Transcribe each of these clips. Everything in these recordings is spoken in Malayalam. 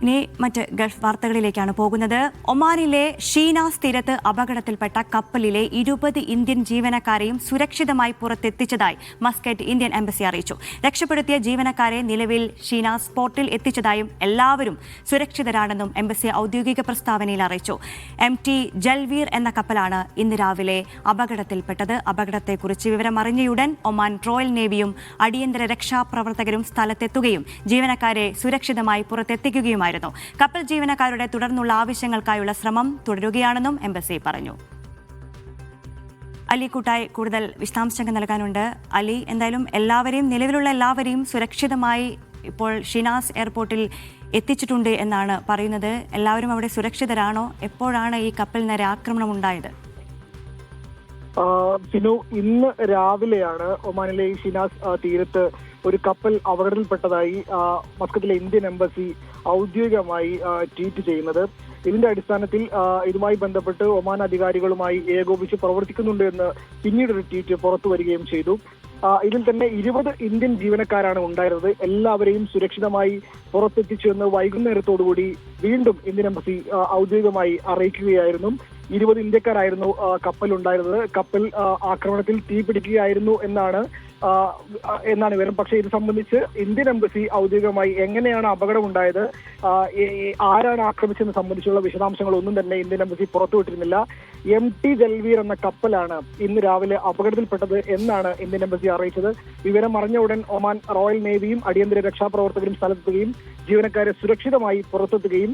ഇനി മറ്റ് ഗൾഫ് വാർത്തകളിലേക്കാണ് പോകുന്നത്. ഒമാനിലെ ഷീനാസ് തീരത്ത് അപകടത്തിൽപ്പെട്ട കപ്പലിലെ 20 ഇന്ത്യൻ ജീവനക്കാരെയും സുരക്ഷിതമായി പുറത്തെത്തിച്ചതായി മസ്കറ്റ് ഇന്ത്യൻ എംബസി അറിയിച്ചു. രക്ഷപ്പെടുത്തിയ ജീവനക്കാരെ നിലവിൽ ഷീനാസ് പോർട്ടിൽ എത്തിച്ചതായും എല്ലാവരും സുരക്ഷിതരാണെന്നും എംബസി ഔദ്യോഗിക പ്രസ്താവനയിൽ അറിയിച്ചു. MT ജൽവീർ എന്ന കപ്പലാണ് ഇന്ന് രാവിലെ അപകടത്തിൽപ്പെട്ടത്. അപകടത്തെക്കുറിച്ച് വിവരമറിഞ്ഞയുടൻ ഒമാൻ റോയൽ നേവിയും അടിയന്തര രക്ഷാപ്രവർത്തകരും സ്ഥലത്തെത്തുകയും ജീവനക്കാരെ സുരക്ഷിതമായി പുറത്തെത്തിക്കുകയുമായിരുന്നു. കപ്പൽ ജീവനക്കാരുടെ തുടർന്നുള്ള ആവശ്യങ്ങൾക്കായുള്ള ശ്രമം തുടരുകയാണെന്നും എംബസി പറഞ്ഞു. അലി കൂട്ടായി കൂടുതൽ വിശദാംശങ്ങൾ നൽകാനുണ്ട്. അലി, എന്തായാലും നിലവിലുള്ള എല്ലാവരെയും സുരക്ഷിതമായി ഇപ്പോൾ ഷീനാസ് എയർപോർട്ടിൽ എത്തിച്ചിട്ടുണ്ട് എന്നാണ് പറയുന്നത്. എല്ലാവരും അവിടെ സുരക്ഷിതരാണോ? എപ്പോഴാണ് ഈ കപ്പൽ നേരെ ആക്രമണം ഉണ്ടായത്? സിനു, ഇന്ന് രാവിലെയാണ് ഒമാനിലെ ഷീനാസ് തീരത്ത് ഒരു കപ്പൽ അപകടത്തിൽപ്പെട്ടതായി മസ്കറ്റിലെ ഇന്ത്യൻ എംബസി ഔദ്യോഗികമായി ട്വീറ്റ് ചെയ്യുന്നത്. ഇതിന്റെ അടിസ്ഥാനത്തിൽ ഇതുമായി ബന്ധപ്പെട്ട് ഒമാൻ അധികാരികളുമായി ഏകോപിച്ച് പ്രവർത്തിക്കുന്നുണ്ട് എന്ന് പിന്നീടൊരു ട്വീറ്റ് പുറത്തു വരികയും ചെയ്തു. ഇതിൽ തന്നെ 20 ഇന്ത്യൻ ജീവനക്കാരാണ് ഉണ്ടായിരുന്നത്. എല്ലാവരെയും സുരക്ഷിതമായി പുറത്തെത്തിച്ചു എന്ന് വൈകുന്നേരത്തോടുകൂടി വീണ്ടും ഇന്ത്യൻ എംബസി ഔദ്യോഗികമായി അറിയിക്കുകയായിരുന്നു. 20 ഇന്ത്യക്കാരായിരുന്നു കപ്പലുണ്ടായിരുന്നത്. കപ്പൽ ആക്രമണത്തിൽ തീപിടിക്കുകയായിരുന്നു എന്നാണ് വിവരം. പക്ഷേ ഇത് സംബന്ധിച്ച് ഇന്ത്യൻ എംബസി ഔദ്യോഗികമായി എങ്ങനെയാണ് അപകടമുണ്ടായത്, ആരാണ് ആക്രമിച്ചതെന്ന് സംബന്ധിച്ചുള്ള വിശദാംശങ്ങളൊന്നും തന്നെ ഇന്ത്യൻ എംബസി പുറത്തുവിട്ടിരുന്നില്ല. MT ജൽവീർ എന്ന കപ്പലാണ് ഇന്ന് രാവിലെ അപകടത്തിൽപ്പെട്ടത് എന്നാണ് ഇന്ത്യൻ എംബസി അറിയിച്ചത്. വിവരം അറിഞ്ഞ ഉടൻ ഒമാൻ റോയൽ നേവിയും അടിയന്തര രക്ഷാപ്രവർത്തകരും സ്ഥലത്തെത്തുകയും ജീവനക്കാരെ സുരക്ഷിതമായി പുറത്തെത്തുകയും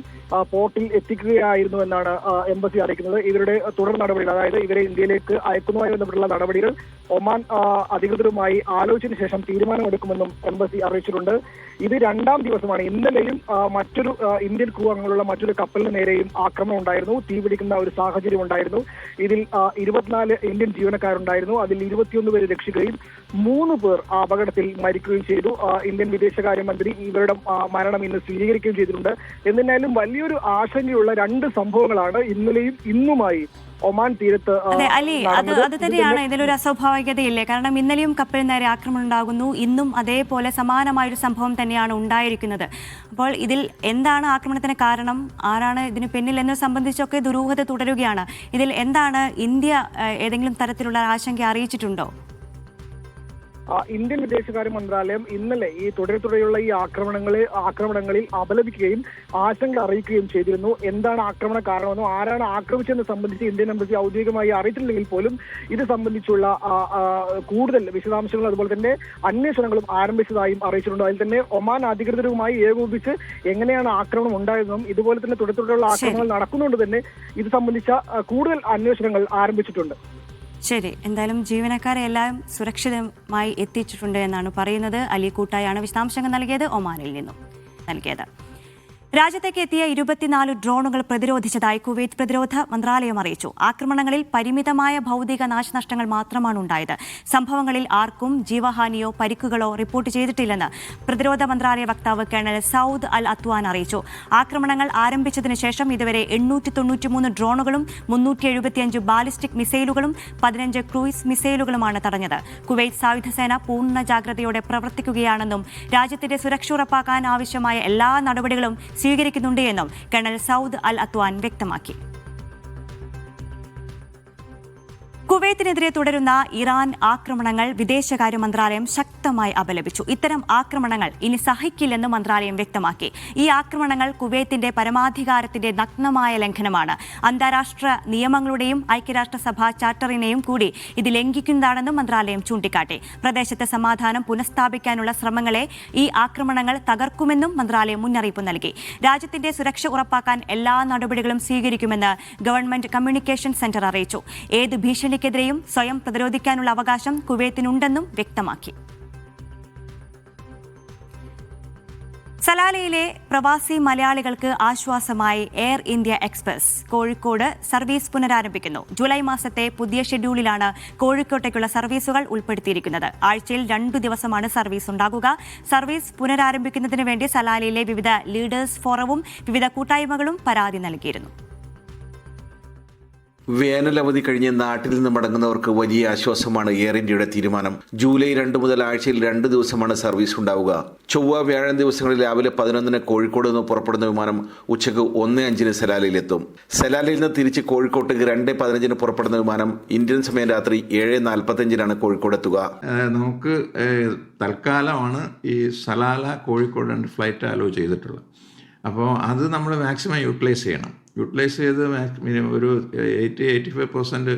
പോർട്ടിൽ എത്തിക്കുകയായിരുന്നു എന്നാണ് എംബസി അറിയിക്കുന്നത്. ഇവരുടെ തുടർ നടപടികൾ, അതായത് ഇവരെ ഇന്ത്യയിലേക്ക് അയക്കുന്നതുമായി ബന്ധപ്പെട്ടുള്ള നടപടികൾ ഒമാൻ അധികൃതരുമായി ആലോചിച്ചതിന് ശേഷം തീരുമാനമെടുക്കുമെന്നും എംബസി അറിയിച്ചിട്ടുണ്ട്. ഇത് 2ാം ദിവസമാണ്. ഇന്നലെയും മറ്റൊരു ഇന്ത്യൻ ക്രൂ അംഗങ്ങളുള്ള മറ്റൊരു കപ്പലിന് നേരെയും ആക്രമണം ഉണ്ടായിരുന്നു. തീപിടിക്കുന്ന ഒരു സാഹചര്യം ഉണ്ടായിരുന്നു. ഇതിൽ 24 ഇന്ത്യൻ ജീവനക്കാരുണ്ടായിരുന്നു. അതിൽ 21 പേര് രക്ഷിക്കുകയും 3 പേർ അപകടത്തിൽ മരിക്കുകയും ചെയ്തു. ഇന്ത്യൻ വിദേശകാര്യമന്ത്രി ഇവരുടെ മരണം ഇന്ന് സ്ഥിരീകരിക്കുകയും ചെയ്തിട്ടുണ്ട്. എന്നിരുന്നാലും വലിയൊരു ആശങ്കയുള്ള 2 സംഭവങ്ങളാണ് ഇന്നലെയും ഇന്നുമായി ഒമാൻ തീരത്ത്. അലി, അത് തന്നെയാണ് ഇതിലൊരു അസ്വാഭാവികതയില്ലേ? കാരണം ഇന്നലെയും കപ്പലിന് നേരെ ആക്രമണം ഉണ്ടാകുന്നു, ഇന്നും അതേപോലെ സമാനമായൊരു സംഭവം തന്നെയാണ് ഉണ്ടായിരിക്കുന്നത്. അപ്പോൾ ഇതിൽ എന്താണ് ആക്രമണത്തിന് കാരണം, ആരാണ് ഇതിന് പിന്നിൽ എന്നത് സംബന്ധിച്ചൊക്കെ ദുരൂഹത തുടരുകയാണ്. ഇതിൽ എന്താണ് ഇന്ത്യ ഏതെങ്കിലും തരത്തിലുള്ള ആശങ്ക അറിയിച്ചിട്ടുണ്ടോ? ഇന്ത്യൻ വിദേശകാര്യ മന്ത്രാലയം ഇന്നലെ ഈ തുടരെയുള്ള ഈ ആക്രമണങ്ങളിൽ അപലപിക്കുകയും ആശങ്ക അറിയിക്കുകയും ചെയ്തിരുന്നു. എന്താണ് ആക്രമണ കാരണമെന്നോ ആരാണ് ആക്രമിച്ചതെന്ന് സംബന്ധിച്ച് ഇന്ത്യൻ എംബസി ഔദ്യോഗികമായി അറിയിച്ചിട്ടില്ലെങ്കിൽ പോലും ഇത് സംബന്ധിച്ചുള്ള കൂടുതൽ വിശദാംശങ്ങളും അതുപോലെ തന്നെ അന്വേഷണങ്ങളും ആരംഭിച്ചതായും അറിയിച്ചിട്ടുണ്ട്. അതിൽ തന്നെ ഒമാൻ അധികൃതരുമായി ഏകോപിച്ച് എങ്ങനെയാണ് ആക്രമണം ഉണ്ടായതെന്നും ഇതുപോലെ തന്നെ തുടരെയുള്ള ആക്രമണങ്ങൾ നടക്കുന്നുണ്ട് തന്നെ ഇത് സംബന്ധിച്ച കൂടുതൽ അന്വേഷണങ്ങൾ ആരംഭിച്ചിട്ടുണ്ട്. ശരി, എന്തായാലും ജീവനക്കാരെ എല്ലാം സുരക്ഷിതമായി എത്തിച്ചിട്ടുണ്ട് എന്നാണ് പറയുന്നത്. അലി കൂട്ടായാണ് വിശദാംശങ്ങൾ നൽകിയത്, ഒമാനിൽ നിന്നും നൽകിയത്. രാജ്യത്തേക്ക് എത്തിയ 24 ഡ്രോണുകൾ പ്രതിരോധിച്ചതായി കുവൈത്ത് പ്രതിരോധ മന്ത്രാലയം അറിയിച്ചു. ആക്രമണങ്ങളിൽ പരിമിതമായ ഭൗതിക നാശനഷ്ടങ്ങൾ മാത്രമാണ് ഉണ്ടായത്. സംഭവങ്ങളിൽ ആർക്കും ജീവഹാനിയോ പരിക്കുകളോ റിപ്പോർട്ട് ചെയ്തിട്ടില്ലെന്ന് പ്രതിരോധ മന്ത്രാലയ വക്താവ് കേണൽ സൗദ് അൽ അത്വാൻ അറിയിച്ചു. ആക്രമണങ്ങൾ ആരംഭിച്ചതിന് ശേഷം ഇതുവരെ 893 ഡ്രോണുകളും 375 ബാലിസ്റ്റിക് മിസൈലുകളും 15 ക്രൂയിസ് മിസൈലുകളുമാണ് തടഞ്ഞത്. കുവൈത്ത് സായുധസേന പൂർണ്ണ ജാഗ്രതയോടെ പ്രവർത്തിക്കുകയാണെന്നും രാജ്യത്തിന്റെ സുരക്ഷ ഉറപ്പാക്കാൻ ആവശ്യമായ എല്ലാ നടപടികളും സ്വീകരിക്കുന്നുണ്ട് എന്നും കേണൽ സൗദ് അൽ അത്വാൻ വ്യക്തമാക്കി. കുവൈത്തിനെതിരെ തുടരുന്ന ഇറാൻ ആക്രമണങ്ങൾ വിദേശകാര്യ മന്ത്രാലയം ശക്തമായി അപലപിച്ചു. ഇത്തരം ആക്രമണങ്ങൾ ഇനി സഹിക്കില്ലെന്ന് മന്ത്രാലയം വ്യക്തമാക്കി. ഈ ആക്രമണങ്ങൾ കുവൈത്തിന്റെ പരമാധികാരത്തിന്റെ നഗ്നമായ ലംഘനമാണ്. അന്താരാഷ്ട്ര നിയമങ്ങളുടെയും ഐക്യരാഷ്ട്രസഭാ ചാർട്ടറിനെയും കൂടി ഇത് ലംഘിക്കുന്നതാണെന്നും മന്ത്രാലയം ചൂണ്ടിക്കാട്ടി. പ്രദേശത്തെ സമാധാനം പുനഃസ്ഥാപിക്കാനുള്ള ശ്രമങ്ങളെ ഈ ആക്രമണങ്ങൾ തകർക്കുമെന്നും മന്ത്രാലയം മുന്നറിയിപ്പ് നൽകി. രാജ്യത്തിന്റെ സുരക്ഷ ഉറപ്പാക്കാൻ എല്ലാ നടപടികളും സ്വീകരിക്കുമെന്ന് ഗവൺമെന്റ് കമ്മ്യൂണിക്കേഷൻ സെന്റർ അറിയിച്ചു. ഏത് ഭീഷണിക്കെതിരെയും സ്വയം പ്രതിരോധിക്കാനുള്ള അവകാശം കുവൈത്തിനുണ്ടെന്നും വ്യക്തമാക്കി. സലാലയിലെ പ്രവാസി മലയാളികൾക്ക് ആശ്വാസമായി air India express Kozhikode service പുനരാരംഭിക്കുന്നു. ജൂലൈ മാസത്തെ പുതിയ ഷെഡ്യൂളിലാണ് കോഴിക്കോട്ടേക്കുള്ള സർവീസുകൾ ഉൾപ്പെടുത്തിയിരിക്കുന്നത്. ആഴ്ചയിൽ 2 ദിവസമാണ് സർവീസ് ഉണ്ടാകുക. സർവീസ് പുനരാരംഭിക്കുന്നതിന് വേണ്ടി സലാലയിലെ വിവിധ ലീഡേഴ്സ് ഫോറവും വിവിധ കൂട്ടായ്മകളും പരാതി നൽകിയിരുന്നു. വേനലവധി കഴിഞ്ഞ് നാട്ടിൽ നിന്ന് മടങ്ങുന്നവർക്ക് വലിയ ആശ്വാസമാണ് എയർ ഇന്ത്യയുടെ തീരുമാനം. ജൂലൈ 2 മുതൽ ആഴ്ചയിൽ 2 ദിവസമാണ് സർവീസ് ഉണ്ടാവുക. ചൊവ്വ, വ്യാഴം ദിവസങ്ങളിൽ രാവിലെ 11-ന് കോഴിക്കോട് നിന്ന് പുറപ്പെടുന്ന വിമാനം ഉച്ചയ്ക്ക് 1:05-ന് സലാലയിലെത്തും. സലാലയിൽ നിന്ന് തിരിച്ച് കോഴിക്കോട്ടേക്ക് 2:15-ന് പുറപ്പെടുന്ന വിമാനം ഇന്ത്യൻ സമയം രാത്രി 7:45-നാണ് കോഴിക്കോട് എത്തുക. നമുക്ക് തൽക്കാലമാണ് ഈ സലാല കോഴിക്കോട് ഫ്ലൈറ്റ് അലോ ചെയ്തിട്ടുള്ളത്. അപ്പോൾ അത് നമ്മൾ മാക്സിമം യൂട്ടിലൈസ് ചെയ്യണം. യൂട്ടിലൈസ് ചെയ്ത് ഒരു 80-85%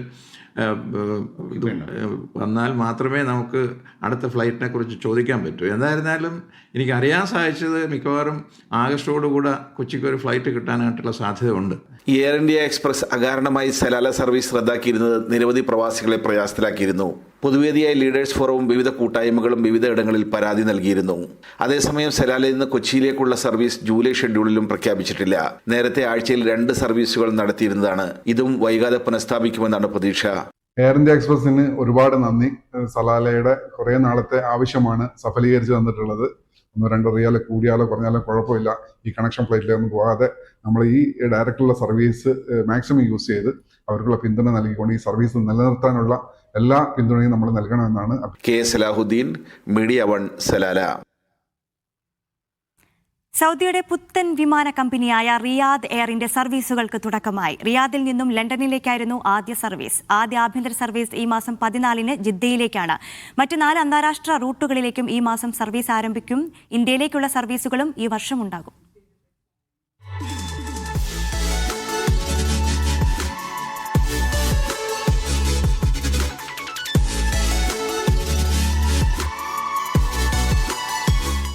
വന്നാൽ മാത്രമേ നമുക്ക് അടുത്ത ഫ്ലൈറ്റിനെ കുറിച്ച് ചോദിക്കാൻ പറ്റൂ. എന്തായിരുന്നാലും എനിക്കറിയാൻ സാധിച്ചത് മിക്കവാറും ആഗസ്റ്റോടുകൂടെ കൊച്ചിക്ക് ഒരു ഫ്ലൈറ്റ് കിട്ടാനായിട്ടുള്ള സാധ്യത ഉണ്ട്. എയർ ഇന്ത്യ എക്സ്പ്രസ് അകാരണമായി സലാല സർവീസ് റദ്ദാക്കിയിരുന്നത് നിരവധി പ്രവാസികളെ പ്രയാസത്തിലാക്കിയിരുന്നു. പൊതുവേദിയായ ലീഡേഴ്സ് ഫോറവും വിവിധ കൂട്ടായ്മകളും വിവിധ ഇടങ്ങളിൽ പരാതി നൽകിയിരുന്നു. അതേസമയം സലാലയിൽ നിന്ന് കൊച്ചിയിലേക്കുള്ള സർവീസ് ജൂലൈ ഷെഡ്യൂളിലും പ്രഖ്യാപിച്ചിട്ടില്ല. നേരത്തെ ആഴ്ചയിൽ 2 സർവീസുകൾ നടത്തിയിരുന്നതാണ്. ഇതും വൈകാതെ പുനഃസ്ഥാപിക്കുമെന്നാണ് പ്രതീക്ഷ. എയർ ഇന്ത്യ എക്സ്പ്രസിന് ഒരുപാട് നന്ദി. സലാലയുടെ കുറേ നാളത്തെ ആവശ്യമാണ് സഫലീകരിച്ച് തന്നിട്ടുള്ളത്. 1-2 റിയാൽ കൂടിയാലോ കുറഞ്ഞാലോ കുഴപ്പമില്ല. ഈ കണക്ഷൻ ഫ്ലൈറ്റിലൊന്നും പോകാതെ നമ്മൾ ഈ ഡയറക്റ്റുള്ള സർവീസ് മാക്സിമം യൂസ് ചെയ്ത് അവർക്കുള്ള പിന്തുണ നൽകിക്കൊണ്ട് ഈ സർവീസ് നിലനിർത്താനുള്ള എല്ലാ പിന്തുണയും നമ്മൾ നൽകണമെന്നാണ്. K Salahuddin, media 1, Salalah. സൗദിയുടെ പുത്തൻ വിമാന കമ്പനിയായ റിയാദ് എയറിന്റെ സർവീസുകൾക്ക് തുടക്കമായി. റിയാദിൽ നിന്നും ലണ്ടനിലേക്കായിരുന്നു ആദ്യ സർവീസ്. ആദ്യ ആഭ്യന്തര സർവീസ് ഈ മാസം 14-ന് ജിദ്ദയിലേക്കാണ്. മറ്റ് 4 അന്താരാഷ്ട്ര റൂട്ടുകളിലേക്കും ഈ മാസം സർവീസ് ആരംഭിക്കും. ഇന്ത്യയിലേക്കുള്ള സർവീസുകളും ഈ വർഷം ഉണ്ടാകും.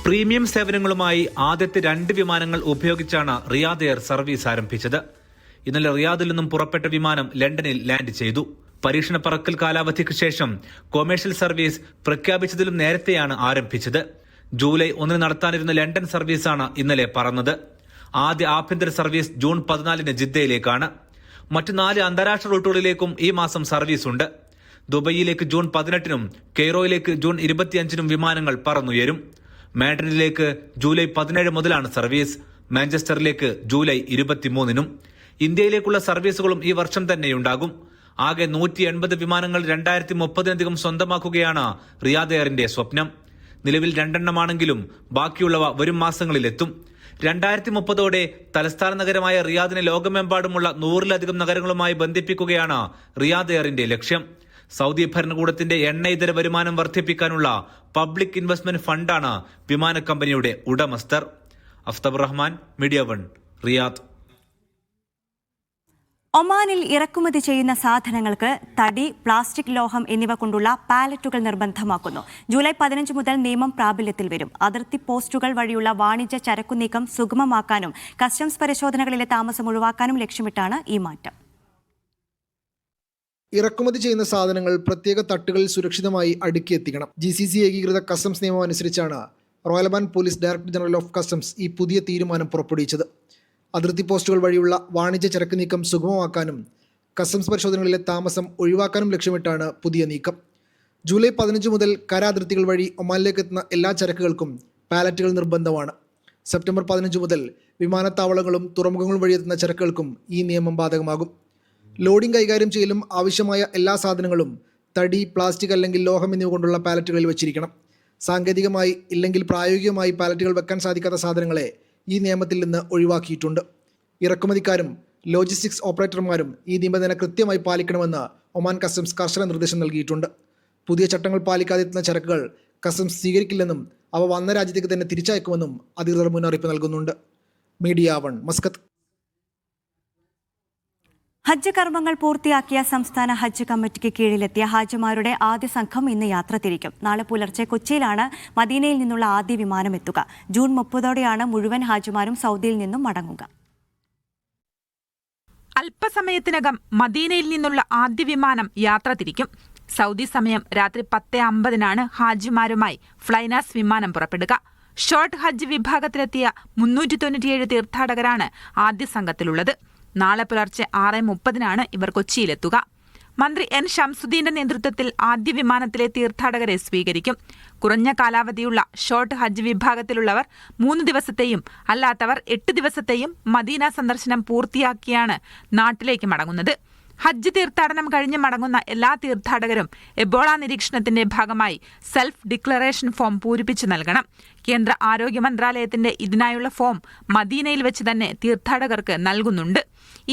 പ്രീമിയം സേവനങ്ങളുമായി ആദ്യത്തെ 2 വിമാനങ്ങൾ ഉപയോഗിച്ചാണ് റിയാദ് എയർ സർവീസ് ആരംഭിച്ചത്. ഇന്നലെ റിയാദിൽ നിന്നും പുറപ്പെട്ട വിമാനം ലണ്ടനിൽ ലാൻഡ് ചെയ്തു. പരീക്ഷണ പറക്കൽ കാലാവധിക്ക് ശേഷം കൊമേഴ്ഷ്യൽ സർവീസ് പ്രഖ്യാപിച്ചതിലും നേരത്തെയാണ് ആരംഭിച്ചത്. ജൂലൈ 1-ന് നടത്താനിരുന്ന ലണ്ടൻ സർവീസാണ് ഇന്നലെ പറന്നത്. ആദ്യ ആഭ്യന്തര സർവീസ് ജൂൺ 14-ന് ജിദ്ദയിലേക്കാണ്. മറ്റ് 4 അന്താരാഷ്ട്ര റൂട്ടുകളിലേക്കും ഈ മാസം സർവീസ് ഉണ്ട്. ദുബൈയിലേക്ക് ജൂൺ 18-നും കെയ്റോയിലേക്ക് ജൂൺ 25-നും വിമാനങ്ങൾ പറന്നുയരും. മാഡ്രിഡിലേക്ക് ജൂലൈ 17 മുതലാണ് സർവീസ്. മാഞ്ചസ്റ്ററിലേക്ക് ജൂലൈ 23-നും. ഇന്ത്യയിലേക്കുള്ള സർവീസുകളും ഈ വർഷം തന്നെയുണ്ടാകും. ആകെ 180 വിമാനങ്ങൾ 2030-നകം സ്വന്തമാക്കുകയാണ് റിയാദ് എയറിന്റെ സ്വപ്നം. നിലവിൽ 2 എണ്ണമാണെങ്കിലും ബാക്കിയുള്ളവ വരും മാസങ്ങളിലെത്തും. 2030ഓടെ തലസ്ഥാന നഗരമായ റിയാദിനെ ലോകമെമ്പാടുമുള്ള 100-ലധികം നഗരങ്ങളുമായി ബന്ധിപ്പിക്കുകയാണ് റിയാദ് എയറിന്റെ ലക്ഷ്യം. സൗദി ഭരണകൂടത്തിന്റെ എണ്ണ ഇതര വരുമാനം വർദ്ധിപ്പിക്കാനുള്ള പബ്ലിക് ഇൻവെസ്റ്റ്മെന്റ് ഫണ്ടാണ് വിമാന കമ്പനിയുടെ ഉടമസ്ഥർ. അഫ്തബ് റഹ്മാൻ, മീഡിയ 1, റിയാദ്. ഒമാനിൽ ഇറക്കുമതി ചെയ്യുന്ന സാധനങ്ങൾക്ക് തടി, പ്ലാസ്റ്റിക്, ലോഹം എന്നിവ കൊണ്ടുള്ള പാലറ്റുകൾ നിർബന്ധമാക്കുന്നു. ജൂലൈ 15 മുതൽ നിയമം പ്രാബല്യത്തിൽ വരും. അതിർത്തി പോസ്റ്റുകൾ വഴിയുള്ള വാണിജ്യ ചരക്കുനീക്കം സുഗമമാക്കാനും കസ്റ്റംസ് പരിശോധനകളിലെ താമസം ഒഴിവാക്കാനും ലക്ഷ്യമിട്ടാണ് ഈ മാറ്റം. ഇറക്കുമതി ചെയ്യുന്ന സാധനങ്ങൾ പ്രത്യേക തട്ടുകളിൽ സുരക്ഷിതമായി അടുക്കിയെത്തിക്കണം. GCC ഏകീകൃത കസ്റ്റംസ് നിയമം അനുസരിച്ചാണ് royal Oman police director general of customs ഈ പുതിയ തീരുമാനം പുറപ്പെടുവിച്ചത്. അതിർത്തി പോസ്റ്റുകൾ വഴിയുള്ള വാണിജ്യ ചരക്ക് നീക്കം സുഗമമാക്കാനും കസ്റ്റംസ് പരിശോധനകളിലെ താമസം ഒഴിവാക്കാനും ലക്ഷ്യമിട്ടാണ് പുതിയ നീക്കം. ജൂലൈ 15 മുതൽ കര അതിർത്തികൾ വഴി ഒമാനിലേക്ക് എത്തുന്ന എല്ലാ ചരക്കുകൾക്കും പാലറ്റുകൾ നിർബന്ധമാണ്. സെപ്റ്റംബർ 15 മുതൽ വിമാനത്താവളങ്ങളും തുറമുഖങ്ങളും വഴിയെത്തുന്ന ചരക്കുകൾക്കും ഈ നിയമം ബാധകമാകും. ലോഡിംഗ് കൈകാര്യം ചെയ്യലും ആവശ്യമായ എല്ലാ സാധനങ്ങളും തടി, പ്ലാസ്റ്റിക് അല്ലെങ്കിൽ ലോഹം എന്നിവ കൊണ്ടുള്ള പാലറ്റുകളിൽ വെച്ചിരിക്കണം. സാങ്കേതികമായി ഇല്ലെങ്കിൽ പ്രായോഗികമായി പാലറ്റുകൾ വെക്കാൻ സാധിക്കാത്ത സാധനങ്ങളെ ഈ നിയമത്തിൽ നിന്ന് ഒഴിവാക്കിയിട്ടുണ്ട്. ഇറക്കുമതിക്കാരും ലോജിസ്റ്റിക്സ് ഓപ്പറേറ്റർമാരും ഈ നിബന്ധന കൃത്യമായി പാലിക്കണമെന്ന് ഒമാൻ കസ്റ്റംസ് കർശന നിർദ്ദേശം നൽകിയിട്ടുണ്ട്. പുതിയ ചട്ടങ്ങൾ പാലിക്കാതെ എത്തുന്ന ചരക്കുകൾ കസ്റ്റംസ് സ്വീകരിക്കില്ലെന്നും അവ വന്ന രാജ്യത്തേക്ക് തന്നെ തിരിച്ചയക്കുമെന്നും അധികൃതർ മുന്നറിയിപ്പ് നൽകുന്നുണ്ട്. Media 1, Muscat. ഹജ്ജ് കർമ്മങ്ങൾ പൂർത്തിയാക്കിയ സംസ്ഥാന ഹജ്ജ് കമ്മിറ്റിക്ക് കീഴിലെത്തിയ ഹാജിമാരുടെ ആദ്യ സംഘം ഇന്ന് യാത്ര തിരിക്കും. നാളെ പുലർച്ചെ കൊച്ചിയിലാണ് മദീനയിൽ നിന്നുള്ള ആദ്യ വിമാനം എത്തുക. ജൂൺ 30ഓടെയാണ് മുഴുവൻ ഹാജിമാരും സൗദിയിൽ നിന്നും മടങ്ങുക. അല്പസമയത്തിനകം മദീനയിൽ നിന്നുള്ള ആദ്യ വിമാനം യാത്ര തിരിക്കും. സൗദി സമയം രാത്രി 10:50-നാണ് ഹാജിമാരുമായി ഫ്ലൈനാസ് വിമാനം പുറപ്പെടുക. ഷോർട്ട് ഹജ്ജ് വിഭാഗത്തിലെത്തിയ 397 തീർത്ഥാടകരാണ് ആദ്യ സംഘത്തിലുള്ളത്. നാളെ പുലർച്ചെ 6:30-നാണ് ഇവർ കൊച്ചിയിലെത്തുക. മന്ത്രി N. ഷംസുദ്ദീന്റെ നേതൃത്വത്തിൽ ആദ്യ വിമാനത്തിലെ തീർത്ഥാടകരെ സ്വീകരിക്കും. കുറഞ്ഞ കാലാവധിയുള്ള ഷോർട്ട് ഹജ്ജ് വിഭാഗത്തിലുള്ളവർ 3 ദിവസത്തെയും അല്ലാത്തവർ 8 ദിവസത്തെയും മദീന സന്ദർശനം പൂർത്തിയാക്കിയാണ് നാട്ടിലേക്ക് മടങ്ങുന്നത്. ഹജ്ജ് തീർത്ഥാടനം കഴിഞ്ഞ് മടങ്ങുന്ന എല്ലാ തീർത്ഥാടകരും എബോള നിരീക്ഷണത്തിന്റെ ഭാഗമായി സെൽഫ് ഡിക്ലറേഷൻ ഫോം പൂരിപ്പിച്ചു നൽകണം. കേന്ദ്ര ആരോഗ്യ മന്ത്രാലയത്തിന്റെ ഇതിനായുള്ള ഫോം മദീനയിൽ വെച്ച് തന്നെ തീർത്ഥാടകർക്ക് നൽകുന്നുണ്ട്.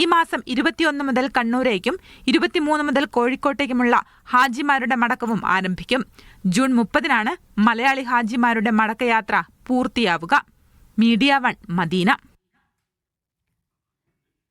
ഈ മാസം 21 മുതൽ കണ്ണൂരേക്കും 23 മുതൽ കോഴിക്കോട്ടേക്കുമുള്ള ഹാജിമാരുടെ മടക്കവും ആരംഭിക്കും. ജൂൺ 30-നാണ് മലയാളി ഹാജിമാരുടെ മടക്കയാത്ര പൂർത്തിയാവുക. Media 1 Medina.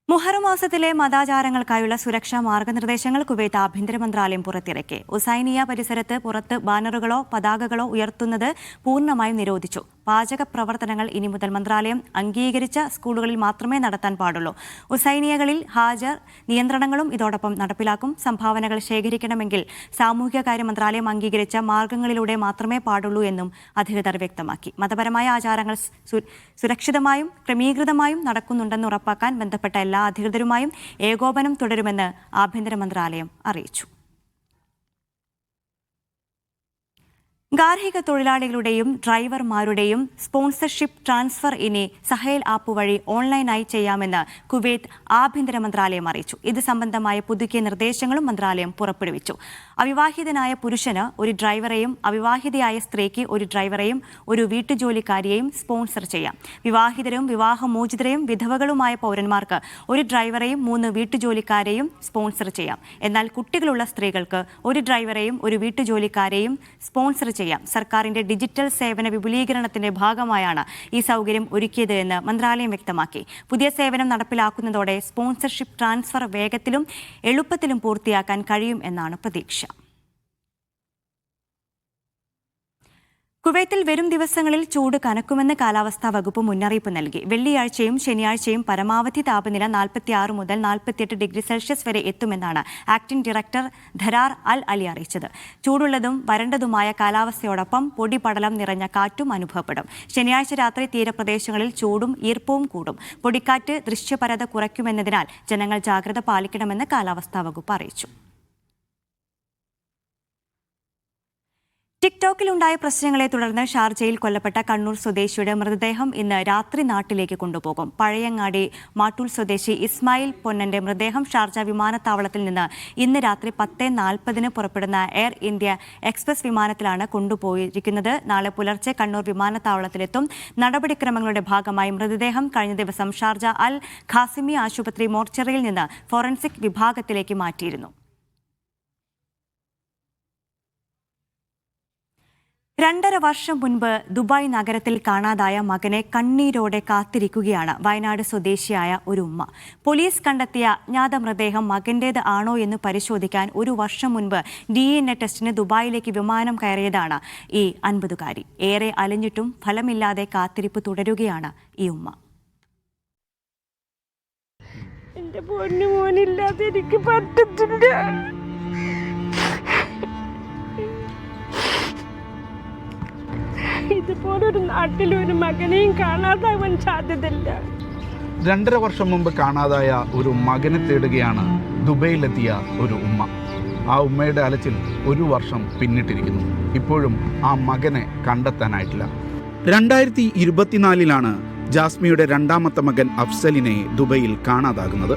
മുഹറം മാസത്തിലെ മതാചാരങ്ങൾക്കായുള്ള സുരക്ഷാ മാർഗനിർദ്ദേശങ്ങൾ കുവൈത്ത് ആഭ്യന്തര മന്ത്രാലയം പുറത്തിറക്കി. ഉസൈനിയ പരിസരത്ത് പുറത്ത് ബാനറുകളോ പതാകകളോ ഉയർത്തുന്നത് പൂർണ്ണമായും നിരോധിച്ചു. പാചക പ്രവർത്തനങ്ങൾ ഇനി മുതൽ മന്ത്രാലയം അംഗീകരിച്ച സ്കൂളുകളിൽ മാത്രമേ നടത്താൻ പാടുള്ളൂ. ഉസൈനിയകളിൽ ഹാജർ നിയന്ത്രണങ്ങളും ഇതോടൊപ്പം നടപ്പിലാക്കും. സംഭാവനകൾ ശേഖരിക്കണമെങ്കിൽ സാമൂഹികകാര്യ മന്ത്രാലയം അംഗീകരിച്ച മാർഗങ്ങളിലൂടെ മാത്രമേ പാടുള്ളൂ എന്നും അധികൃതർ വ്യക്തമാക്കി. മതപരമായ ആചാരങ്ങൾ സുരക്ഷിതമായും ക്രമീകൃതമായും നടക്കുന്നുണ്ടെന്ന് ഉറപ്പാക്കാൻ ബന്ധപ്പെട്ട എല്ലാ അധികൃതരുമായും ഏകോപനം തുടരുമെന്ന് ആഭ്യന്തര മന്ത്രാലയം അറിയിച്ചു. ഗാർഹിക തൊഴിലാളികളുടെയും ഡ്രൈവർമാരുടെയും സ്പോൺസർഷിപ്പ് ട്രാൻസ്ഫർ ഇനി സഹേൽ ആപ്പ് വഴി ഓൺലൈനായി ചെയ്യാമെന്ന് കുവൈത്ത് ആഭ്യന്തര മന്ത്രാലയം അറിയിച്ചു. ഇത് സംബന്ധമായ പുതുക്കിയ നിർദ്ദേശങ്ങളും മന്ത്രാലയം പുറപ്പെടുവിച്ചു. അവിവാഹിതനായ പുരുഷന് ഒരു ഡ്രൈവറെയും അവിവാഹിതയായ സ്ത്രീക്ക് ഒരു ഡ്രൈവറെയും ഒരു വീട്ടുജോലിക്കാരിയെയും സ്പോൺസർ ചെയ്യാം. വിവാഹിതരും വിവാഹമോചിതരെയും വിധവകളുമായ പൗരന്മാർക്ക് ഒരു ഡ്രൈവറെയും 3 വീട്ടുജോലിക്കാരെയും സ്പോൺസർ ചെയ്യാം. എന്നാൽ കുട്ടികളുള്ള സ്ത്രീകൾക്ക് ഒരു ഡ്രൈവറെയും ഒരു വീട്ടുജോലിക്കാരെയും സ്പോൺസർ ചെയ്യാം. സർക്കാരിന്റെ ഡിജിറ്റൽ സേവന വിപുലീകരണത്തിന്റെ ഭാഗമായാണ് ഈ സൗകര്യം ഒരുക്കിയത് എന്ന് മന്ത്രാലയം വ്യക്തമാക്കി. പുതിയ സേവനം നടപ്പിലാക്കുന്നതോടെ സ്പോൺസർഷിപ്പ് ട്രാൻസ്ഫർ വേഗത്തിലും എളുപ്പത്തിലും പൂർത്തിയാക്കാൻ കഴിയും എന്നാണ് പ്രതീക്ഷ. കുവൈത്തിൽ വരും ദിവസങ്ങളിൽ ചൂട് കനക്കുമെന്ന് കാലാവസ്ഥാ വകുപ്പ് മുന്നറിയിപ്പ് നൽകി. വെള്ളിയാഴ്ചയും ശനിയാഴ്ചയും പരമാവധി താപനില 46 മുതൽ 48 ഡിഗ്രി സെൽഷ്യസ് വരെ എത്തുമെന്നാണ് ആക്ടിംഗ് ഡയറക്ടർ ധരാർ അൽ അലി അറിയിച്ചത്. ചൂടുള്ളതും വരണ്ടതുമായ കാലാവസ്ഥയോടൊപ്പം പൊടിപടലം നിറഞ്ഞ കാറ്റും അനുഭവപ്പെടും. ശനിയാഴ്ച രാത്രി തീരപ്രദേശങ്ങളിൽ ചൂടും ഈർപ്പവും കൂടും. പൊടിക്കാറ്റ് ദൃശ്യപരത കുറയ്ക്കുമെന്നതിനാൽ ജനങ്ങൾ ജാഗ്രത പാലിക്കണമെന്ന് കാലാവസ്ഥാ വകുപ്പ് അറിയിച്ചു. ടിക്ടോക്കിലുണ്ടായ പ്രശ്നങ്ങളെ തുടർന്ന് ഷാർജയിൽ കൊല്ലപ്പെട്ട കണ്ണൂർ സ്വദേശിയുടെ മൃതദേഹം ഇന്ന് രാത്രി നാട്ടിലേക്ക് കൊണ്ടുപോകും. പഴയങ്ങാടി മാട്ടൂൽ സ്വദേശി ഇസ്മായിൽ പൊന്നന്റെ മൃതദേഹം ഷാർജ വിമാനത്താവളത്തിൽ നിന്ന് ഇന്ന് രാത്രി 10:40 പുറപ്പെടുന്ന എയർ ഇന്ത്യ എക്സ്പ്രസ് വിമാനത്തിലാണ് കൊണ്ടുപോയിരിക്കുന്നത്. നാളെ പുലർച്ചെ കണ്ണൂർ വിമാനത്താവളത്തിലെത്തും. നടപടിക്രമങ്ങളുടെ ഭാഗമായി മൃതദേഹം കഴിഞ്ഞ ദിവസം ഷാർജ അൽ ഖാസിമി ആശുപത്രി മോർച്ചറിയിൽ നിന്ന് ഫോറൻസിക് വിഭാഗത്തിലേക്ക് മാറ്റിയിരുന്നു. 2.5 വർഷം മുൻപ് ദുബായ് നഗരത്തിൽ കാണാതായ മകനെ കണ്ണീരോടെ കാത്തിരിക്കുകയാണ് വയനാട് സ്വദേശിയായ ഒരു ഉമ്മ. പോലീസ് കണ്ടെത്തിയ അജ്ഞാത മൃതദേഹം മകന്റേത് ആണോ എന്ന് പരിശോധിക്കാൻ 1 വർഷം മുൻപ് DNA ടെസ്റ്റിന് ദുബായിലേക്ക് വിമാനം കയറിയതാണ് ഈ 50-കാരി. ഏറെ അലഞ്ഞിട്ടും ഫലമില്ലാതെ കാത്തിരിപ്പ് തുടരുകയാണ് ഈ ഉമ്മ. എന്റെ പൊന്നു മോനില്ലാതെ എനിക്ക് പറ്റത്തില്ല. ഇതുപോലൊരു നാട്ടിലൊരു മകനെയും കാണാതാവാൻ സാധ്യതയില്ല. 2.5 വർഷം മുമ്പ് കാണാതായ ഒരു മകനെ തേടുകയാണ് ദുബൈയിലെത്തിയ ഒരു ഉമ്മ. ആ ഉമ്മയുടെ അലച്ചിൽ 1 വർഷം പിന്നിട്ടിരിക്കുന്നു. ഇപ്പോഴും ആ മകനെ കണ്ടെത്താനായിട്ടില്ല. 2024 ജാസ്മിയുടെ 2ാമത്തെ മകൻ അഫ്സലിനെ ദുബൈയിൽ കാണാതാകുന്നത്.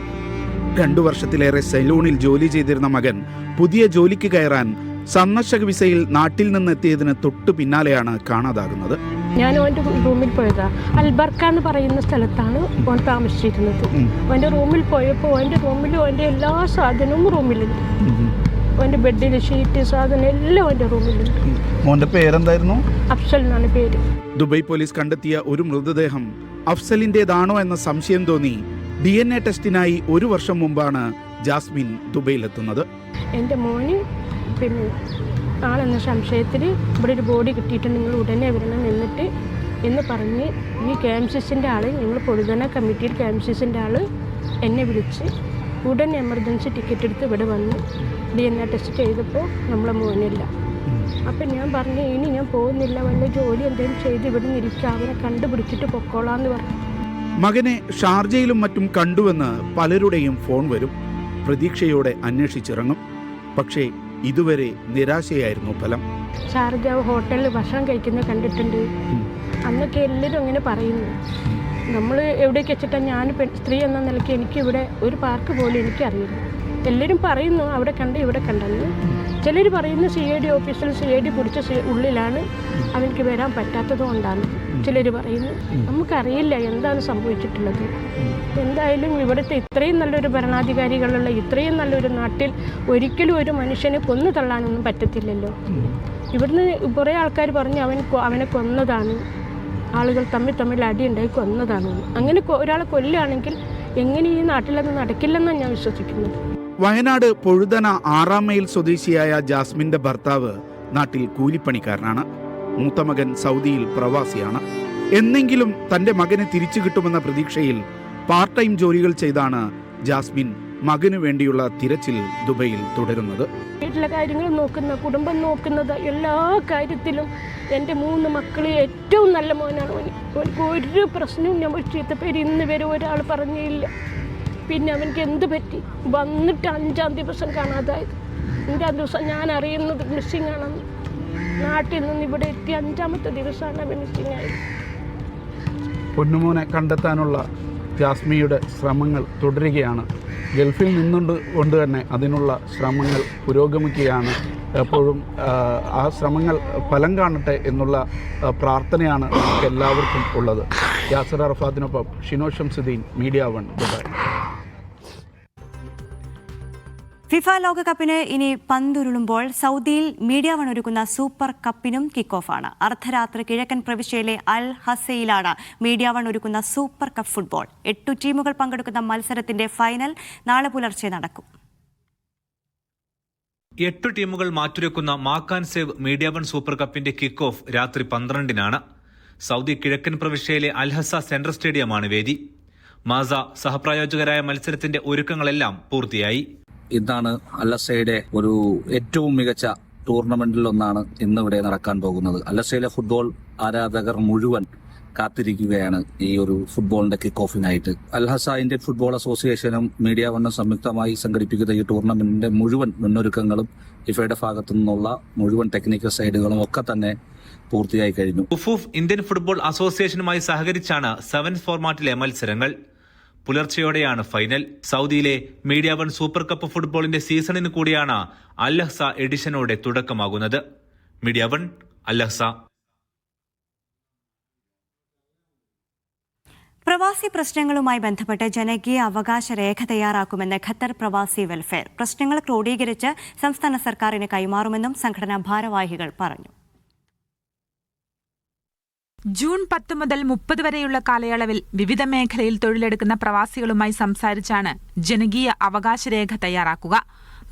2 വർഷത്തിലേറെ സലൂണിൽ ജോലി ചെയ്തിരുന്ന മകൻ പുതിയ ജോലിക്ക് കയറാൻ സന്ദർശക വിസയിൽ നാട്ടിൽ നിന്നെത്തിയതിന് തൊട്ടു പിന്നാലെയാണ് കാണാതാകുന്നത്. ഞാൻ ഓൻ്റെ റൂമിൽ പോയതാ. അൽബർക്ക എന്ന് പറയുന്ന സ്ഥലത്താണ് ഓൻ താമസിച്ചിരുന്നത്. ഓൻ്റെ റൂമിൽ പോയപ്പോൾ ഓൻ്റെ റൂമിൽ ഓൻ്റെ എല്ലാ സാധനവും റൂമിലുണ്ട്. ഓൻ്റെ ബെഡിൽ ഷീറ്റ് സാധനം എല്ലാം ഓൻ്റെ റൂമിലുണ്ട്. മോന്റെ പേരെന്തായിരുന്നു? അഫ്സൽ എന്നാണ് പേര്. ദുബായ് പോലീസ് കണ്ടെത്തിയ ഒരു മൃതദേഹം അഫ്സലിൻ്റെതാണോ എന്ന സംശയം തോന്നി DNA ടെസ്റ്റിനായി 1 വർഷം മുമ്പാണ് ജാസ്മിൻ ദുബൈയിലെത്തുന്നത്. എൻ്റെ മോന് പിന്നെ ആളെന്ന സംശയത്തിൽ ഇവിടെ ഒരു ബോഡി കിട്ടിയിട്ട് നിങ്ങൾ ഉടനെ വരണം എന്ന് പറഞ്ഞ് ഈ KMCCൻ്റെ ആൾ, ഞങ്ങൾ പൊടുതന കമ്മിറ്റിയിൽ KMCCൻ്റെ ആൾ എന്നെ വിളിച്ച് ഉടനെ എമർജൻസി ടിക്കറ്റ് എടുത്ത് ഇവിടെ വന്ന് DNA ടെസ്റ്റ് ചെയ്തപ്പോൾ നമ്മളെ മോനില്ല. അപ്പം ഞാൻ പറഞ്ഞു ഇനി ഞാൻ പോകുന്നില്ല, വല്ല ജോലി എന്തെങ്കിലും ചെയ്ത് ഇവിടെ നിൽക്കുക, അവനെ കണ്ടുപിടിച്ചിട്ട് പൊക്കോളാന്ന് പറഞ്ഞു. മകനെ ഷാർജയിലും മറ്റും കണ്ടുവെന്ന് പലരുടെയും ഫോൺ വരും. പ്രതീക്ഷയോടെ അന്വേഷിച്ചിറങ്ങും. പക്ഷേ ഇതുവരെ നിരാശയായിരുന്നു ഫലം. ഷാർജ ഹോട്ടലിൽ ഭക്ഷണം കഴിക്കുന്നത് കണ്ടിട്ടുണ്ട്. അന്നൊക്കെ എല്ലാവരും അങ്ങനെ പറയുന്നു. നമ്മൾ എവിടേക്ക് വെച്ചിട്ടാണ് ഞാൻ സ്ത്രീ എന്ന നിലയ്ക്ക് എനിക്കിവിടെ ഒരു പാർക്ക് പോലും എനിക്കറിയില്ല. എല്ലാവരും പറയുന്നു അവിടെ കണ്ട് ഇവിടെ കണ്ടെന്ന്. ചിലർ പറയുന്നു CID ഓഫീസിൽ CID പിടിച്ച ഉള്ളിലാണ്, അവർക്ക് വരാൻ പറ്റാത്തത് കൊണ്ടാണ് ചിലർ പറയുന്നു. നമുക്കറിയില്ല എന്താണ് സംഭവിച്ചിട്ടുള്ളത്. എന്തായാലും ഇവിടുത്തെ ഇത്രയും നല്ലൊരു ഭരണാധികാരികളുള്ള ഇത്രയും നല്ലൊരു നാട്ടിൽ ഒരിക്കലും ഒരു മനുഷ്യനെ കൊന്നു തള്ളാനൊന്നും പറ്റത്തില്ലല്ലോ. ഇവിടുന്ന് കുറേ ആൾക്കാർ പറഞ്ഞ് അവനെ കൊന്നതാണ്, ആളുകൾ തമ്മിൽ അടിയുണ്ടായി കൊന്നതാണ്. അങ്ങനെ ഒരാളെ കൊല്ലുകയാണെങ്കിൽ എങ്ങനെ ഈ നാട്ടിലത് നടക്കില്ലെന്നാണ് ഞാൻ വിശ്വസിക്കുന്നത്. വയനാട് പൊഴുതന 6 മൈൽ സ്വദേശിയായ ജാസ്മിന്റെ ഭർത്താവ് നാട്ടിൽ കൂലിപ്പണിക്കാരനാണ്. മൂത്ത മകൻ സൗദിയിൽ പ്രവാസിയാണ്. എന്നെങ്കിലും തന്റെ മകനെ തിരിച്ചു കിട്ടുമെന്ന പ്രതീക്ഷയിൽ പാർട്ട് ടൈം ജോലികൾ ചെയ്താണ് ജാസ്മിൻ മകനു വേണ്ടിയുള്ള തിരച്ചിൽ ദുബൈയിൽ തുടരുന്നത്. വീട്ടിലെ കാര്യങ്ങൾ നോക്കുന്ന, കുടുംബം നോക്കുന്നത്, എല്ലാ കാര്യത്തിലും എൻ്റെ 3 മക്കൾ ഏറ്റവും നല്ല മോനാണ്. അവർക്ക് ഒരു പ്രശ്നവും ഞാൻ ചീത്തപ്പേര് ഇന്ന് വരെ ഒരാൾ പറഞ്ഞില്ല. പിന്നെ അവനക്ക് എന്ത് പറ്റി? വന്നിട്ട് 5-ാം ദിവസം കാണാതായത്. 5-ാം ദിവസം ഞാൻ അറിയുന്നത് മിസ്സിങ് ആണെന്ന്. നാട്ടിൽ നിന്ന് ഇവിടെ എത്തി 5-ാമത്തെ ദിവസമാണ് അവൻ മിസ്സിങ് ആയത്. പൊന്നുമോനെ കണ്ടെത്താനുള്ള ജാസ്മിയുടെ ശ്രമങ്ങൾ തുടരുകയാണ്. ഗൾഫിൽ കൊണ്ട് തന്നെ അതിനുള്ള ശ്രമങ്ങൾ പുരോഗമിക്കുകയാണ്. എപ്പോഴും ആ ശ്രമങ്ങൾ ഫലം കാണട്ടെ എന്നുള്ള പ്രാർത്ഥനയാണ് നമുക്ക് എല്ലാവർക്കും ഉള്ളത്. യാസർ അറഫാത്തിനൊപ്പം Shino Shamsudheen, media 1 Dubai. FIFA ലോകകപ്പിന് ഇനി പന്തുരുളുമ്പോൾ സൗദിയിൽ മീഡിയ 1 ഒരുക്കുന്ന സൂപ്പർ കപ്പിനും കിക്ക് ഓഫാണ്. അർദ്ധരാത്രി കിഴക്കൻ പ്രവിശ്യയിലെ അൽ ഹസയിലാണ് മീഡിയ 1 ഒരുക്കുന്ന സൂപ്പർ കപ്പ് ഫുട്ബോൾ. 8 ടീമുകൾ പങ്കെടുക്കുന്ന മത്സരത്തിന്റെ ഫൈനൽ നാളെ പുലർച്ചെ നടക്കും. 8 ടീമുകൾ മാറ്റുരക്കുന്ന മാക്കാൻ സേവ് മീഡിയ 1 സൂപ്പർ കപ്പിന്റെ കിക്ക് ഓഫ് രാത്രി 12-നാണ്. സൗദി കിഴക്കൻ പ്രവിശ്യയിലെ അൽഹസ സെൻട്രൽ സ്റ്റേഡിയമാണ് വേദി. മാസ സഹപ്രായോജകരായ മത്സരത്തിന്റെ ഒരുക്കങ്ങളെല്ലാം പൂർത്തിയായി. ഇന്നാണ് അൽഹസയുടെ ഒരു ഏറ്റവും മികച്ച ടൂർണമെന്റിലൊന്നാണ് ഇന്നിവിടെ നടക്കാൻ പോകുന്നത്. അൽഹസയിലെ ഫുട്ബോൾ ആരാധകർ മുഴുവൻ കാത്തിരിക്കുകയാണ് ഈ ഒരു ഫുട്ബോളിന്റെ കിക്ക് ഓഫിനായിട്ട്. അൽഹസ ഇന്ത്യൻ ഫുട്ബോൾ അസോസിയേഷനും മീഡിയ 1 സംയുക്തമായി സംഘടിപ്പിക്കുന്ന ഈ ടൂർണമെന്റിന്റെ മുഴുവൻ മുന്നൊരുക്കങ്ങളും ഇഫയുടെ ഭാഗത്തു നിന്നുള്ള മുഴുവൻ ടെക്നിക്കൽ സൈഡുകളും ഒക്കെ തന്നെ പൂർത്തിയായി കഴിഞ്ഞു. ഉഫൂഫ് ഇന്ത്യൻ ഫുട്ബോൾ അസോസിയേഷനുമായി സഹകരിച്ചാണ് 7 ഫോർമാറ്റിലെ മത്സരങ്ങൾ. പുലർച്ചെയോടെയാണ് ഫൈനൽ. സൗദിയിലെ മീഡിയ 1 സൂപ്പർ കപ്പ് ഫുട്ബോളിന്റെ സീസണിന് കൂടിയാണ് അൽഹസ എഡിഷനോടെ തുടക്കമാകുന്നത്. Media 1 Al Hasa. പ്രവാസി പ്രശ്നങ്ങളുമായി ബന്ധപ്പെട്ട് ജനകീയ അവകാശ രേഖ തയ്യാറാക്കുമെന്ന് ഖത്തർ പ്രവാസി വെൽഫെയർ. പ്രശ്നങ്ങൾ ക്രോഡീകരിച്ച് സംസ്ഥാന സർക്കാരിന് കൈമാറുമെന്നും സംഘടനാ ഭാരവാഹികൾ പറഞ്ഞു. ജൂൺ 10 മുതൽ 30 വരെയുള്ള കാലയളവിൽ വിവിധ മേഖലയിൽ തൊഴിലെടുക്കുന്ന പ്രവാസികളുമായി സംസാരിച്ചാണ് ജനകീയ അവകാശരേഖ തയ്യാറാക്കുക.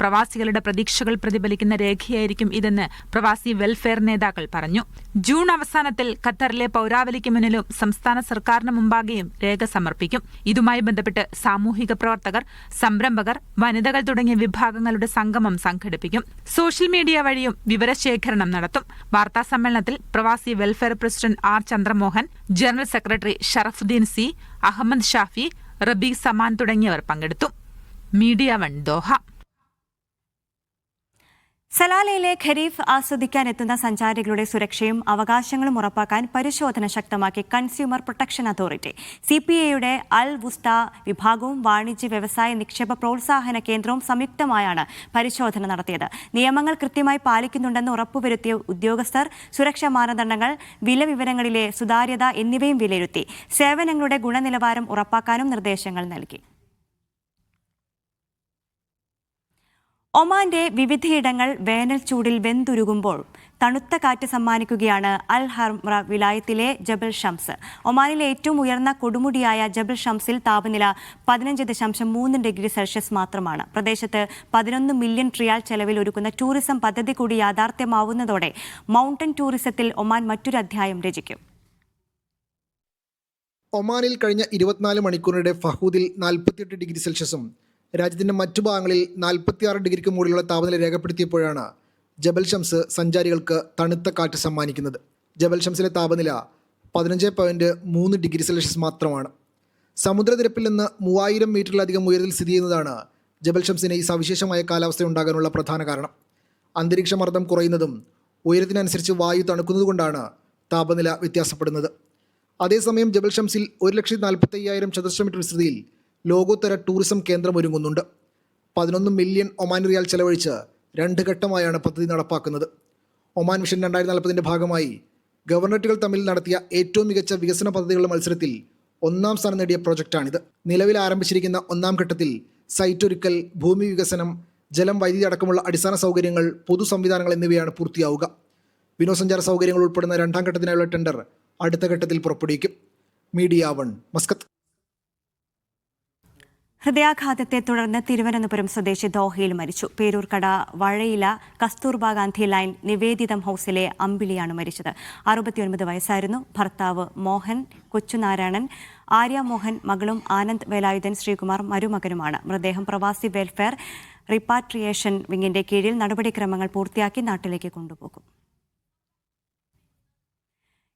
പ്രവാസികളുടെ പ്രതീക്ഷകൾ പ്രതിഫലിക്കുന്ന രേഖയായിരിക്കും ഇതെന്ന് പ്രവാസി വെൽഫെയർ നേതാക്കൾ പറഞ്ഞു. ജൂൺ അവസാനത്തിൽ ഖത്തറിലെ പൌരാവലിക്ക് മുന്നിലും സംസ്ഥാന സർക്കാരിന് മുമ്പാകെയും രേഖ സമർപ്പിക്കും. ഇതുമായി ബന്ധപ്പെട്ട് സാമൂഹിക പ്രവർത്തകർ, സംരംഭകർ, വനിതകൾ തുടങ്ങിയ വിഭാഗങ്ങളുടെ സംഗമം സംഘടിപ്പിക്കും. സോഷ്യൽ മീഡിയ വഴിയും വിവരശേഖരണം നടത്തും. വാർത്താ സമ്മേളനത്തിൽ പ്രവാസി welfare president R Chandramohan, general secretary Sharafudheen C, Ahammed Shafi, Rabeekh Saman തുടങ്ങിയവർ പങ്കെടുത്തു. Media 1 Doha. സലാലയിലെ ഖരീഫ് ആസ്വദിക്കാനെത്തുന്ന സഞ്ചാരികളുടെ സുരക്ഷയും അവകാശങ്ങളും ഉറപ്പാക്കാൻ പരിശോധന ശക്തമാക്കി കൺസ്യൂമർ പ്രൊട്ടക്ഷൻ അതോറിറ്റി. CPAയുടെ അൽ വുസ്ത വിഭാഗവും വാണിജ്യ വ്യവസായ നിക്ഷേപ പ്രോത്സാഹന കേന്ദ്രവും സംയുക്തമായാണ് പരിശോധന നടത്തിയത്. നിയമങ്ങൾ കൃത്യമായി പാലിക്കുന്നുണ്ടെന്ന് ഉറപ്പുവരുത്തിയ ഉദ്യോഗസ്ഥർ സുരക്ഷാ മാനദണ്ഡങ്ങൾ, വില വിവരങ്ങളിലെ സുതാര്യത എന്നിവയും വിലയിരുത്തി. സേവനങ്ങളുടെ ഗുണനിലവാരം ഉറപ്പാക്കാനും നിർദ്ദേശങ്ങൾ നൽകി. ഒമാന്റെ വിവിധയിടങ്ങൾ വേനൽ ചൂടിൽ വെന്തുരുകുമ്പോൾ തണുത്ത കാറ്റ് സമ്മാനിക്കുകയാണ് അൽ ഹർമ വിലായത്തിലെ ജബൽ ഷംസ്. ഒമാനിലെ ഏറ്റവും ഉയർന്ന കൊടുമുടിയായ ജബൽ ഷംസിൽ താപനില 15.3 ഡിഗ്രി സെൽഷ്യസ് മാത്രമാണ്. പ്രദേശത്ത് 11 മില്യൺ റിയാൽ ചെലവിൽ ഒരുക്കുന്ന ടൂറിസം പദ്ധതി കൂടി യാഥാർത്ഥ്യമാവുന്നതോടെ മൗണ്ടൻ ടൂറിസത്തിൽ ഒമാൻ മറ്റൊരു അധ്യായം രചിക്കും. ഒമാനിൽ കഴിഞ്ഞ 24 മണിക്കൂറിനിടെ ഫഹൂദിൽ 48 ഡിഗ്രി സെൽഷ്യസും രാജ്യത്തിൻ്റെ മറ്റു ഭാഗങ്ങളിൽ 46 ഡിഗ്രിക്ക് മുകളിലുള്ള താപനില രേഖപ്പെടുത്തിയപ്പോഴാണ് ജബൽ ഷംസ് സഞ്ചാരികൾക്ക് തണുത്ത കാറ്റ് സമ്മാനിക്കുന്നത്. ജബൽ ഷംസിലെ താപനില 15.3 ഡിഗ്രി സെൽഷ്യസ് മാത്രമാണ്. സമുദ്രനിരപ്പിൽ നിന്ന് 3000 മീറ്ററിലധികം ഉയരത്തിൽ സ്ഥിതി ചെയ്യുന്നതാണ് ജബൽ ഷംസിന് ഈ സവിശേഷമായ കാലാവസ്ഥ ഉണ്ടാകാനുള്ള പ്രധാന കാരണം. അന്തരീക്ഷ മർദ്ദം കുറയുന്നതും ഉയരത്തിനനുസരിച്ച് വായു തണുക്കുന്നതുകൊണ്ടാണ് താപനില വ്യത്യാസപ്പെടുന്നത്. അതേസമയം ജബൽ ഷംസിൽ 1,45,000 ചതുരശ്ര മീറ്റർ വിസ്തൃതിയിൽ ലോകോത്തര ടൂറിസം കേന്ദ്രം ഒരുങ്ങുന്നുണ്ട്. 11 മില്യൺ ഒമാൻ റിയാൽ ചെലവഴിച്ച് 2 ഘട്ടമായാണ് പദ്ധതി നടപ്പാക്കുന്നത്. ഒമാൻ മിഷൻ 2040 ഭാഗമായി ഗവർണറേറ്റുകൾ തമ്മിൽ നടത്തിയ ഏറ്റവും മികച്ച വികസന പദ്ധതികളുടെ മത്സരത്തിൽ 1ാം സ്ഥാനം നേടിയ പ്രോജക്റ്റാണിത്. നിലവിൽ ആരംഭിച്ചിരിക്കുന്ന 1ാം ഘട്ടത്തിൽ സൈറ്റ് ഒരുക്കൽ, ഭൂമി വികസനം, ജലം, വൈദ്യുതി അടക്കമുള്ള അടിസ്ഥാന സൗകര്യങ്ങൾ, പൊതു സംവിധാനങ്ങൾ എന്നിവയാണ് പൂർത്തിയാവുക. വിനോദസഞ്ചാര സൗകര്യങ്ങൾ ഉൾപ്പെടുന്ന 2ാം ഘട്ടത്തിനായുള്ള ടെൻഡർ അടുത്ത ഘട്ടത്തിൽ പുറപ്പെടുവിക്കും. Media 1, Muscat. ഹൃദയാഘാതത്തെ തുടർന്ന് തിരുവനന്തപുരം സ്വദേശി ദോഹയിൽ മരിച്ചു. പേരൂർക്കട വഴയില കസ്തൂർബ ഗാന്ധി ലൈൻ നിവേദിതം ഹൌസിലെ അമ്പിളിയാണ് മരിച്ചത്. 69 വയസ്സായിരുന്നു. ഭർത്താവ് മോഹൻ, കൊച്ചുനാരായണൻ, ആര്യ മോഹൻ, മകളും ആനന്ദ് വേലായുധൻ ശ്രീകുമാർ മരുമകനുമാണ്. മൃതദേഹം പ്രവാസി വെൽഫെയർ റിപ്പാട്രിയേഷൻ വിങ്ങിന്റെ കീഴിൽ നടപടിക്രമങ്ങൾ പൂർത്തിയാക്കി നാട്ടിലേക്ക് കൊണ്ടുപോകും.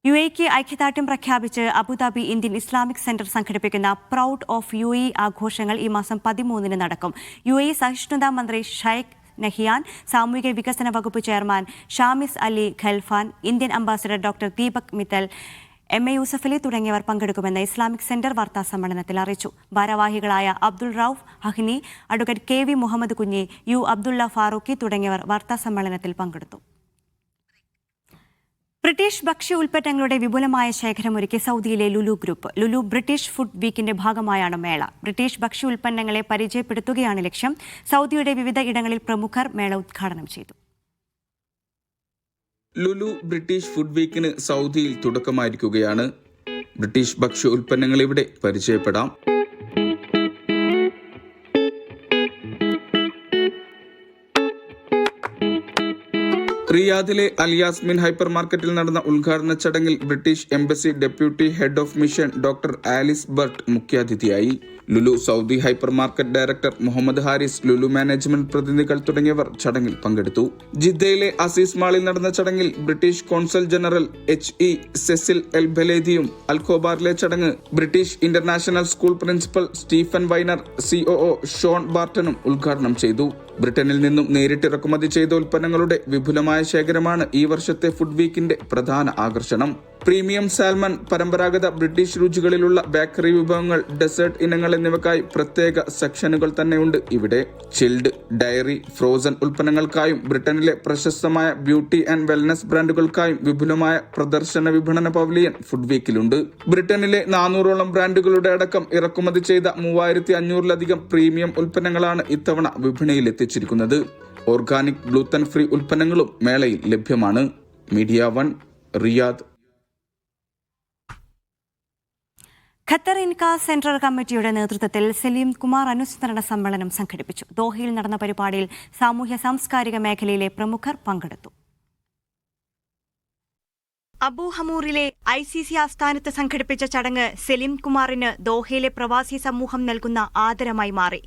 UAE ഐക്യദാർഢ്യം പ്രഖ്യാപിച്ച് അബുദാബി ഇന്ത്യൻ ഇസ്ലാമിക് സെന്റർ സംഘടിപ്പിക്കുന്ന പ്രൗഡ് ഓഫ് UAE ആഘോഷങ്ങൾ ഈ മാസം 13 നടക്കും. UAE സഹിഷ്ണുതാ മന്ത്രി ഷൈഖ് നഹിയാൻ, സാമൂഹിക വികസന വകുപ്പ് chairman Shamis Ali Khalfan, Indian ambassador doctor Deepak Mittal, MA Yusuffali തുടങ്ങിയവർ പങ്കെടുക്കുമെന്ന് ഇസ്ലാമിക് സെന്റർ വാർത്താ സമ്മേളനത്തിൽ അറിയിച്ചു. ഭാരവാഹികളായ Abdul Rauf Haqni, advocate KV Muhammad Kunhi, U Abdulla Farooqui തുടങ്ങിയവർ വാർത്താ സമ്മേളനത്തിൽ പങ്കെടുത്തു. ബ്രിട്ടീഷ് ഭക്ഷ്യ ഉൽപ്പന്നങ്ങളുടെ വിപുലമായ ശേഖരമൊരുക്കി സൗദിയിലെ Lulu group. Lulu British food വീക്കിന്റെ ഭാഗമായാണ് മേള. ബ്രിട്ടീഷ് ഭക്ഷ്യ ഉൽപ്പന്നങ്ങളെ പരിചയപ്പെടുത്തുകയാണ് ലക്ഷ്യം. സൗദിയുടെ വിവിധ ഇടങ്ങളിൽ പ്രമുഖർ മേള ഉദ്ഘാടനം ചെയ്തു. ലുലു ബ്രിട്ടീഷ് ഫുഡ് വീക്കിന് സൗദിയിൽ തുടക്കമായിരിക്കുകയാണ്. ബ്രിട്ടീഷ് ഭക്ഷ്യ ഉൽപ്പന്നങ്ങൾ ഇവിടെ പരിചയപ്പെടാം. റിയാദിലെ അൽയാസ്മിൻ ഹൈപ്പർ മാർക്കറ്റിൽ നടന്ന ഉദ്ഘാടന ചടങ്ങിൽ British embassy deputy head of mission doctor Alice Burt മുഖ്യാതിഥിയായി. Lulu Saudi hyper market director Muhammad Haris, Lulu management പ്രതിനിധികൾ തുടങ്ങിയവർ ചടങ്ങിൽ പങ്കെടുത്തു. ജിദ്ദയിലെ അസീസ് മാളിൽ നടന്ന ചടങ്ങിൽ British consul general HE Cecile El ബലേദിയും, അൽഖോബാറിലെ ചടങ്ങ് British international school principal Stephen Winer, COO Shaun ബാർട്ടനും ഉദ്ഘാടനം ചെയ്തു. ബ്രിട്ടനിൽ നിന്നും നേരിട്ട് ഇറക്കുമതി ചെയ്ത ഉൽപ്പന്നങ്ങളുടെ വിപുലമായ ശേഖരമാണ് ഈ വർഷത്തെ ഫുഡ് വീക്കിന്റെ പ്രധാന ആകർഷണം. പ്രീമിയം സാൽമൺ, പരമ്പരാഗത ബ്രിട്ടീഷ് രുചികളിലുള്ള ബേക്കറി വിഭവങ്ങൾ, ഡെസേർട്ട് ഇനങ്ങൾ എന്നിവയ്ക്കായി പ്രത്യേക സെക്ഷനുകൾ തന്നെയുണ്ട് ഇവിടെ. ചിൽഡ്, ഡയറി, ഫ്രോസൺ ഉൽപ്പന്നങ്ങൾക്കായും ബ്രിട്ടനിലെ പ്രശസ്തമായ ബ്യൂട്ടി ആൻഡ് വെൽനസ് ബ്രാൻഡുകൾക്കായും വിപുലമായ പ്രദർശന വിപണന പവലിയൻ ഫുഡ് വീക്കിലുണ്ട്. ബ്രിട്ടനിലെ 400ഓളം ബ്രാൻഡുകളുടെ അടക്കം ഇറക്കുമതി ചെയ്ത 3500-ലധികം പ്രീമിയം ഉൽപ്പന്നങ്ങളാണ് ഇത്തവണ വിപണിയിൽ എത്തിച്ചിരിക്കുന്നത്. ഓർഗാനിക്, ഗ്ലൂത്തൻ ഫ്രീ ഉൽപ്പന്നങ്ങളും മേളയിൽ ലഭ്യമാണ്. Media 1, Riyadh. Qatar INCAS central കമ്മിറ്റിയുടെ നേതൃത്വത്തിൽ സലീം കുമാർ അനുസ്മരണ സമ്മേളനം സംഘടിപ്പിച്ചു. ദോഹയിൽ നടന്ന പരിപാടിയിൽ സാമൂഹ്യ സാംസ്കാരിക മേഖലയിലെ പ്രമുഖർ പങ്കെടുത്തു. അബു ഹമൂറിലെ ICC ആസ്ഥാനത്ത് സംഘടിപ്പിച്ച ചടങ്ങ് സലീം കുമാറിന് ദോഹയിലെ പ്രവാസി സമൂഹം നൽകുന്ന ആദരമായി മാറി.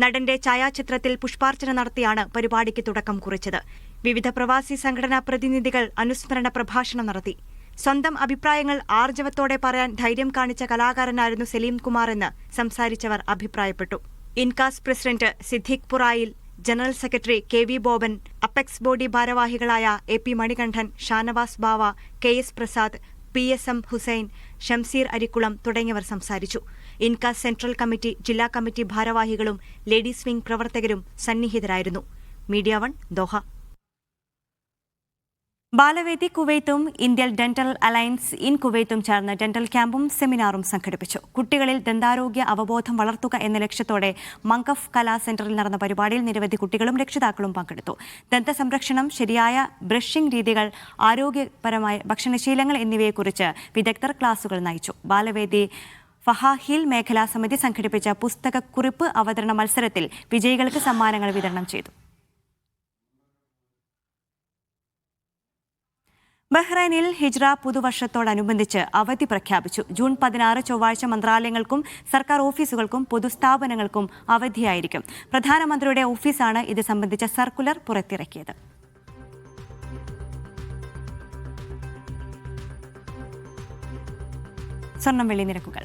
നടന്റെ ഛായാചിത്രത്തിൽ പുഷ്പാർച്ചന നടത്തിയാണ് പരിപാടിക്ക് തുടക്കം കുറിച്ചത്. വിവിധ പ്രവാസി സംഘടനാ പ്രതിനിധികൾ അനുസ്മരണ പ്രഭാഷണം നടത്തി. സ്വന്തം അഭിപ്രായങ്ങൾ ആർജവത്തോടെ പറയാൻ ധൈര്യം കാണിച്ച കലാകാരനായിരുന്നു സലീം കുമാർ എന്ന് സംസാരിച്ചവർ അഭിപ്രായപ്പെട്ടു. INCAS president Siddique Purayil, general secretary KV Boban, apex body ഭാരവാഹികളായ AP Manikandan, Shanavas Bava, KS Prasad, PSM Hussain, Shamseer Arikkulam തുടങ്ങിയവർ സംസാരിച്ചു. ഇൻകാസ് സെൻട്രൽ കമ്മിറ്റി, ജില്ലാ കമ്മിറ്റി ഭാരവാഹികളും ലേഡീസ് വിംഗ് പ്രവർത്തകരും സന്നിഹിതരായിരുന്നു. Media 1, Doha. ബാലവേദി കുവൈത്തും ഇന്ത്യൻ ഡെന്റൽ അലയൻസ് ഇൻ കുവൈത്തും ചേർന്ന് ഡെന്റൽ ക്യാമ്പും സെമിനാറും സംഘടിപ്പിച്ചു. കുട്ടികളിൽ ദന്താരോഗ്യ അവബോധം വളർത്തുക എന്ന ലക്ഷ്യത്തോടെ മങ്കഫ് കലാ സെന്ററിൽ നടന്ന പരിപാടിയിൽ നിരവധി കുട്ടികളും രക്ഷിതാക്കളും പങ്കെടുത്തു. ദന്തസംരക്ഷണം, ശരിയായ ബ്രഷിംഗ് രീതികൾ, ആരോഗ്യപരമായ ഭക്ഷണശീലങ്ങൾ എന്നിവയെക്കുറിച്ച് വിദഗ്ധർ ക്ലാസുകൾ നയിച്ചു. ബാലവേദി ഫഹാഹിൽ മേഖലാ സമിതി സംഘടിപ്പിച്ച പുസ്തകക്കുറിപ്പ് അവതരണ മത്സരത്തിൽ വിജയികൾക്ക് സമ്മാനങ്ങൾ വിതരണം ചെയ്തു. ബഹ്റൈനിൽ ഹിജ്റ പുതുവർഷത്തോടനുബന്ധിച്ച് അവധി പ്രഖ്യാപിച്ചു. ജൂൺ 16 ചൊവ്വാഴ്ച മന്ത്രാലയങ്ങൾക്കും സർക്കാർ ഓഫീസുകൾക്കും പൊതുസ്ഥാപനങ്ങൾക്കും അവധിയായിരിക്കും. പ്രധാനമന്ത്രിയുടെ ഓഫീസാണ് ഇത് സംബന്ധിച്ച സർക്കുലർ പുറത്തിറക്കിയത്. സ്വർണം വെള്ളി നിരക്കുകൾ.